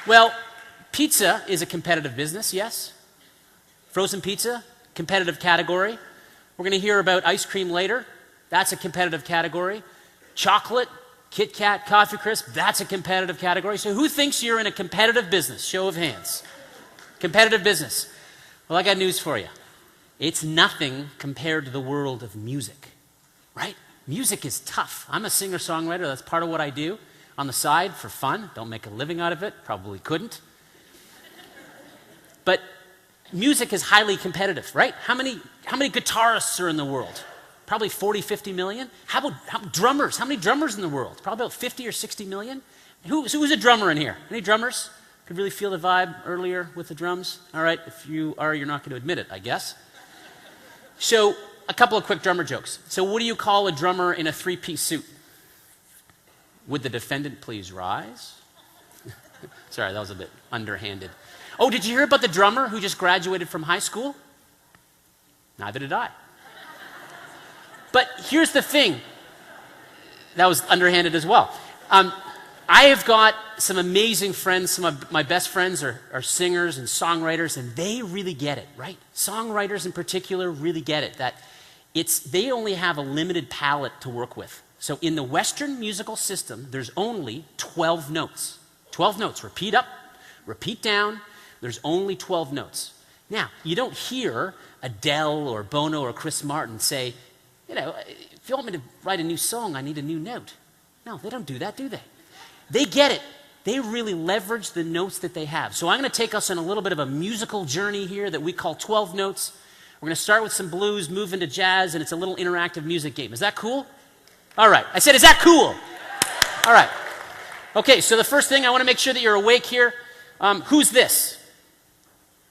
Well, pizza is a competitive business, yes? Frozen pizza, competitive category. We're going to hear about ice cream later. That's a competitive category. Chocolate, Kit Kat, Coffee Crisp, that's a competitive category. So who thinks you're in a competitive business? Show of hands. Competitive business. Well, I got news for you. It's nothing compared to the world of music, right? Music is tough. I'm a singer-songwriter. That's part of what I do on the side for fun. Don't make a living out of it. Probably couldn't. But music is highly competitive, right? How many guitarists are in the world? Probably 40, 50 million. How about drummers? How many drummers in the world? Probably about 50 or 60 million. Who's a drummer in here? Any drummers? Could really feel the vibe earlier with the drums? All right, if you are, you're not going to admit it, I guess. So, a couple of quick drummer jokes. So what do you call a drummer in a three-piece suit? Would the defendant please rise? Sorry, that was a bit underhanded. Oh, did you hear about the drummer who just graduated from high school? Neither did I. But here's the thing. That was underhanded as well. I have got some amazing friends. Some of my best friends are singers and songwriters, and they really get it, right? Songwriters in particular really get it, that they only have a limited palette to work with. So in the Western musical system, there's only 12 notes. 12 notes. Repeat up, repeat down. There's only 12 notes. Now, you don't hear Adele or Bono or Chris Martin say, if you want me to write a new song, I need a new note. No, they don't do that, do they? They get it. They really leverage the notes that they have. So I'm going to take us on a little bit of a musical journey here that we call 12 notes. We're going to start with some blues, move into jazz, and it's a little interactive music game. Is that cool? All right. I said, is that cool? All right. Okay, so the first thing, I want to make sure that you're awake here. Who's this?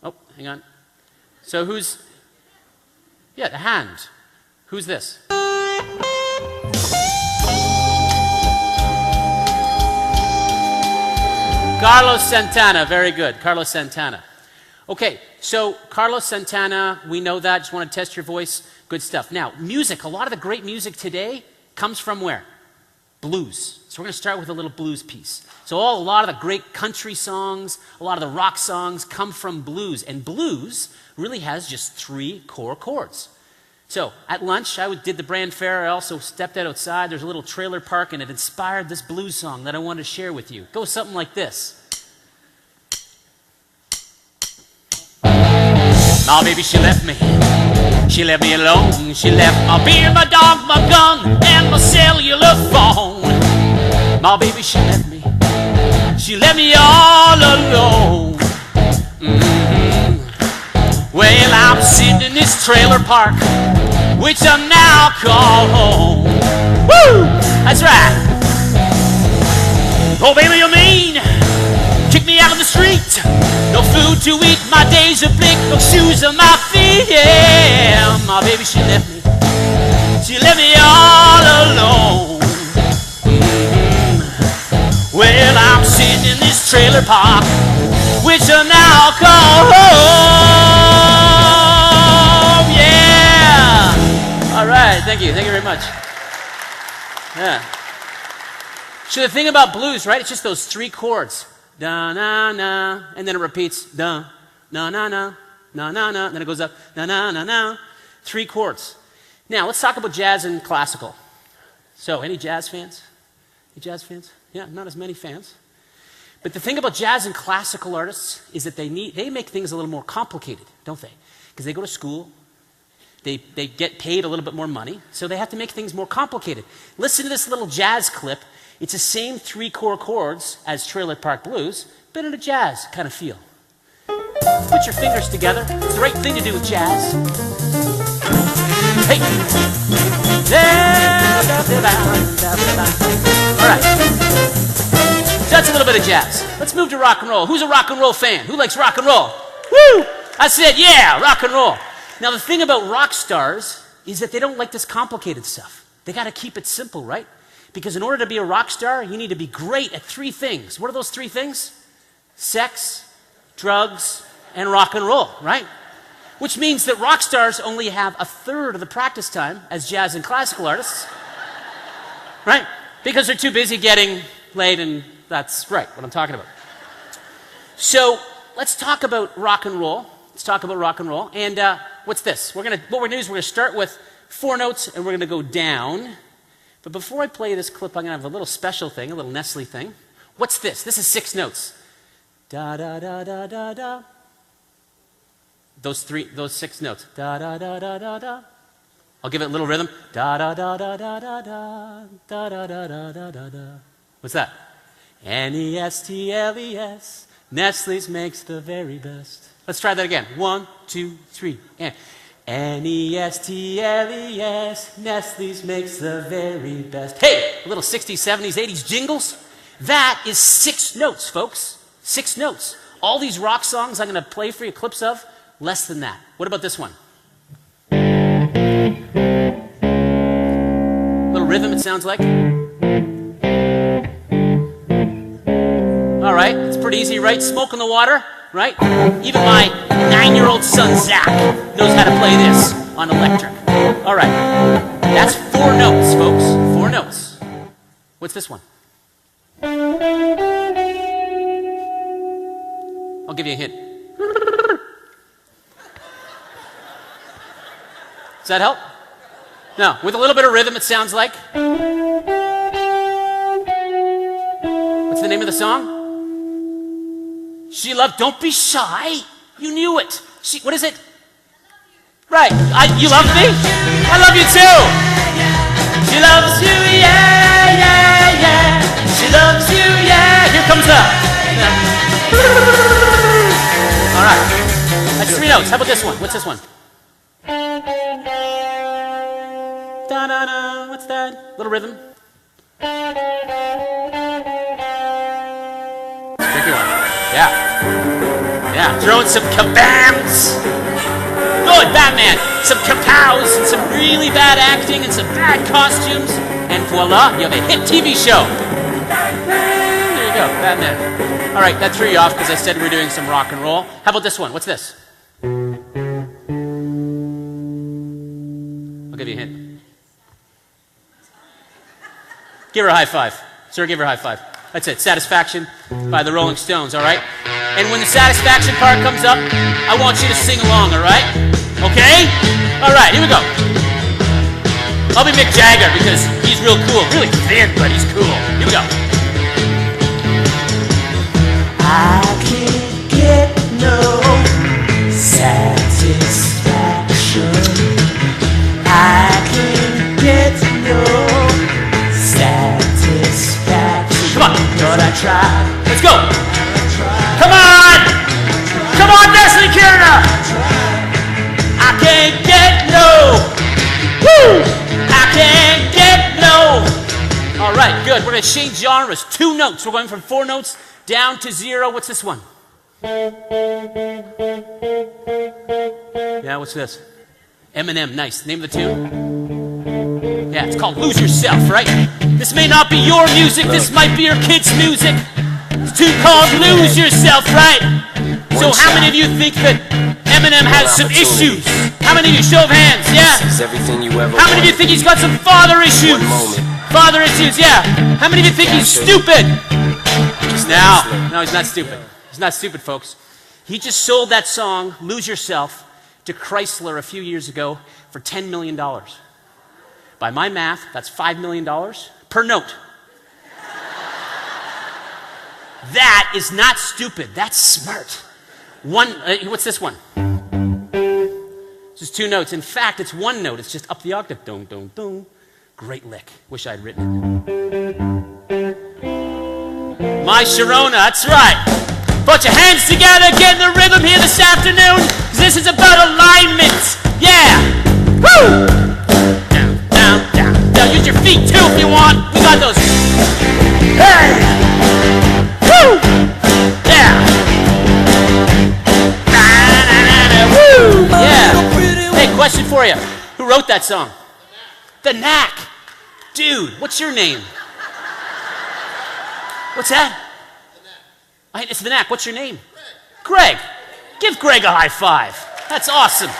Oh, hang on. So the hand. Who's this? Carlos Santana, very good. Carlos Santana. Okay, so Carlos Santana, we know that. Just want to test your voice. Good stuff. Now, music. A lot of the great music today comes from where? Blues. So we're going to start with a little blues piece. So a lot of the great country songs, a lot of the rock songs come from blues. And blues really has just 3 core chords. So at lunch, I did the brand fair. I also stepped outside. There's a little trailer park, and it inspired this blues song that I wanted to share with you. It goes something like this. My baby, she left me. She left me alone. She left my beer, my dog, my gun, and my cellular phone. My baby, she left me. She left me all alone. Well, I'm sitting in this trailer park, which I now call home. Woo! That's right. Oh, baby, you mean? Kick me out of the street. No food to eat, my days are bleak. No shoes on my feet. Yeah, my baby, she left me. She left me all alone. Well, I'm sitting in this trailer park, which I now call home. Yeah. All right. Thank you. Thank you very much. Yeah. So the thing about blues, right? It's just those 3 chords. Da na na, and then it repeats. Da na na na, na na na. Then it goes up. Na na na na. 3 chords. Now let's talk about jazz and classical. So, any jazz fans? Any jazz fans? Yeah, not as many fans. But the thing about jazz and classical artists is that they make things a little more complicated, don't they? Because they go to school, they get paid a little bit more money, so they have to make things more complicated. Listen to this little jazz clip. It's the same 3 core chords as Trailer Park Blues, but in a jazz kind of feel. Put your fingers together. It's the right thing to do with jazz. Hey! All right. So that's a little bit of jazz. Let's move to rock and roll. Who's a rock and roll fan? Who likes rock and roll? Woo! I said, yeah, rock and roll. Now, the thing about rock stars is that they don't like this complicated stuff. They got to keep it simple, right? Because in order to be a rock star, you need to be great at 3 things. What are those 3 things? Sex, drugs, and rock and roll, right? Which means that rock stars only have 1/3 of the practice time as jazz and classical artists, right? Because they're too busy getting laid, and that's right, what I'm talking about. So let's talk about rock and roll. Let's talk about rock and roll. And what's this? What we're gonna do is we're gonna start with 4 notes and we're gonna go down. But before I play this clip, I'm gonna have a little special thing, a little Nestle thing. What's this? This is 6 notes. Da da da da da da. Those 6 notes. Da da da da da da. I'll give it a little rhythm. Da da da da da da da da da da da da da da. What's that? Nestles. Nestle's makes the very best. Let's try that again. 1, 2, 3, and Nestles. Nestle's makes the very best. Hey, a little 60s, 70s, 80s jingles. That is 6 notes, folks. 6 notes. All these rock songs I'm going to play for you clips of, less than that. What about this one? Little rhythm, it sounds like. All right, it's pretty easy, right? Smoke in the water, right? Even my 9-year-old son, Zach, knows how to play this on electric. All right, that's 4 notes, folks. 4 notes. What's this one? I'll give you a hint. Does that help? No, with a little bit of rhythm, it sounds like. What's the name of the song? She loved, don't be shy. You knew it. What is it? Right. You love me? I love you too. She loves you, yeah, yeah, yeah. She loves you, yeah. Here comes the. All right. That's 3 notes. How about this one? What's this one? Da-da-da. What's that? Little rhythm. Tricky one. Yeah. Yeah. Throw in some kabams. Good, Batman. Some kapows and some really bad acting and some bad costumes. And voila, you have a hit TV show. There you go, Batman. All right, that threw you off because I said we were doing some rock and roll. How about this one? What's this? I'll give you a hint. Give her a high five. Sir, give her a high five. That's it. Satisfaction by the Rolling Stones, all right? And when the satisfaction part comes up, I want you to sing along, all right? Okay? All right, here we go. I'll be Mick Jagger because he's real cool. Really thin, but he's cool. Here we go. I can't get no satisfaction. I can't get no satisfaction. Come on. But I tried. Let's go. Come on. Come on, Nestle Kierna. I can't get no. Woo. I can't get no. All right, good. We're going to change genres. 2 notes. We're going from 4 notes down to 0. What's this one? Yeah, what's this? Eminem, nice. Name of the tune? Yeah, it's called Lose Yourself, right? This may not be your music, this might be your kid's music. It's a tune called Lose Yourself, right? So how many of you think that Eminem has some issues? How many of you? Show of hands, yeah? How many of you think he's got some father issues? Father issues, yeah. How many of you think he's stupid? No, he's not stupid. He's not stupid, folks. He just sold that song, Lose Yourself, to Chrysler a few years ago for $10 million. By my math, that's $5 million per note. That is not stupid. That's smart. What's this one? It's just 2 notes. In fact, it's 1 note. It's just up the octave. Dun, dun, dun. Great lick. Wish I'd written it. My Sharona, that's right. Put your hands together, get in the rhythm here this afternoon, because this is about alignment. Yeah. Woo! Down, down, down. Now use your feet too if you want. We got those. Hey! Woo! Yeah. Woo! Yeah. Hey, question for you. Who wrote that song? The Knack. Dude, what's your name? What's that? It's the Knack. What's your name? Greg. Give Greg a high five. That's awesome.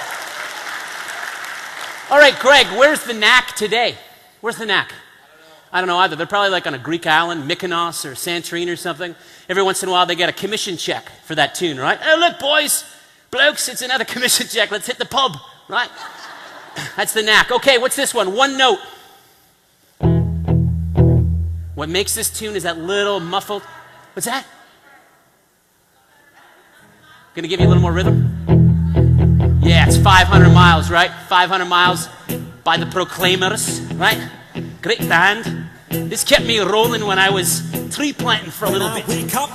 All right, Greg, where's the Knack today? Where's the Knack? I don't know either. They're probably like on a Greek island, Mykonos or Santorini or something. Every once in a while they get a commission check for that tune, right? Oh, look, boys, blokes, it's another commission check. Let's hit the pub, right? That's the knack. Okay, what's this one? One note. What makes this tune is that little muffled. What's that? Gonna give you a little more rhythm? Yeah, it's 500 miles, right? 500 miles by the Proclaimers, right? Great band. This kept me rolling when I was tree planting for a little bit. Wake up.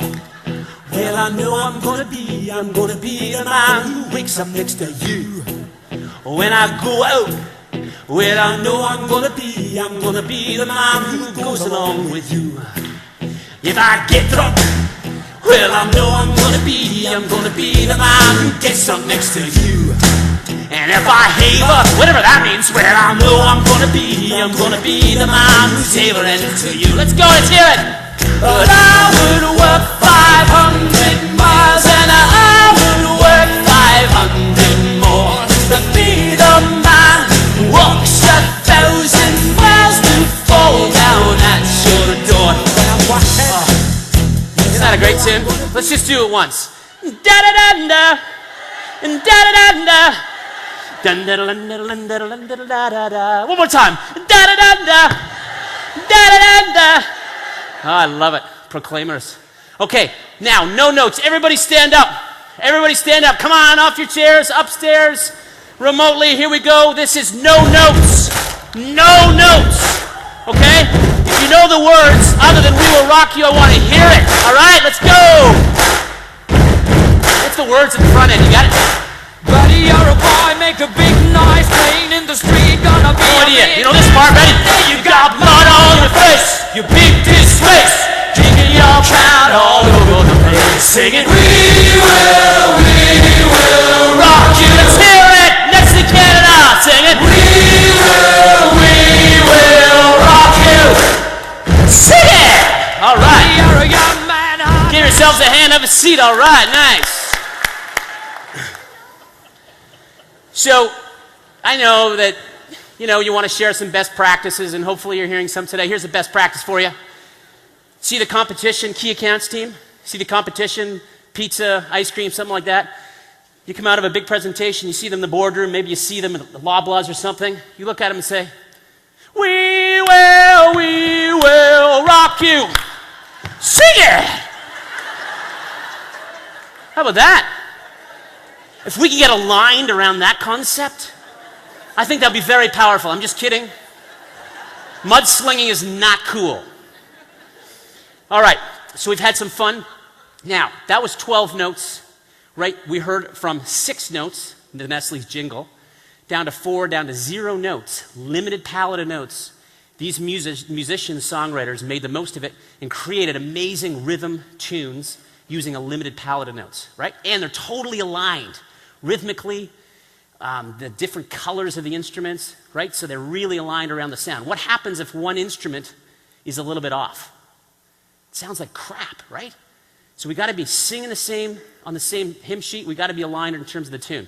Well, I know I'm gonna be the man who wakes up next to you. When I go out, well, I know I'm gonna be the man who goes along with you. If I get drunk, well, I know I'm gonna be the man who gets up next to you. And if I haver, whatever that means, well, I know I'm gonna be the man who's havering to you. Let's go, let's hear it. But I would work 500 miles and I would work 500 more to be the man who walks 1,000 miles to fall down at your door. Isn't that a great tune? Let's just do it once. Da-da-da-da, da-da-da-da. One more time. Da-da-da-da, da-da-da-da. Oh, I love it. Proclaimers. Okay, now, no notes. Everybody stand up. Everybody stand up. Come on, off your chairs, upstairs, remotely. Here we go. This is no notes. No notes. Okay? If you know the words other than "We Will Rock You," I want to hear it. All right, let's go. What's the words at the front end? You got it? Buddy, you're a boy, make a big noise, playing in the street, gonna be no idea. You know this part, ready? You got blood on your face, you big disgrace, kicking your crowd all over the place, singing, we will rock you. Let's hear it, next to Canada, sing it. We will rock you. Sing it! All right. You're a young man, give yourselves a hand, have a seat, all right, nice. So, I know that, you want to share some best practices, and hopefully you're hearing some today. Here's a best practice for you. See the competition, key accounts team? See the competition, pizza, ice cream, something like that? You come out of a big presentation, you see them in the boardroom, maybe you see them at the Loblaws or something. You look at them and say, we will rock you. Sing it! How about that? If we can get aligned around that concept, I think that'd be very powerful. I'm just kidding. Mudslinging is not cool. All right, so we've had some fun. Now, that was 12 notes, right? We heard from 6 notes, the Nestle's jingle, down to 4, down to 0 notes, limited palette of notes. These musicians, songwriters made the most of it and created amazing rhythm tunes using a limited palette of notes, right? And they're totally aligned. Rhythmically, the different colors of the instruments, right? So they're really aligned around the sound. What happens if one instrument is a little bit off? It sounds like crap, right? So we got to be singing on the same hymn sheet. We got to be aligned in terms of the tune.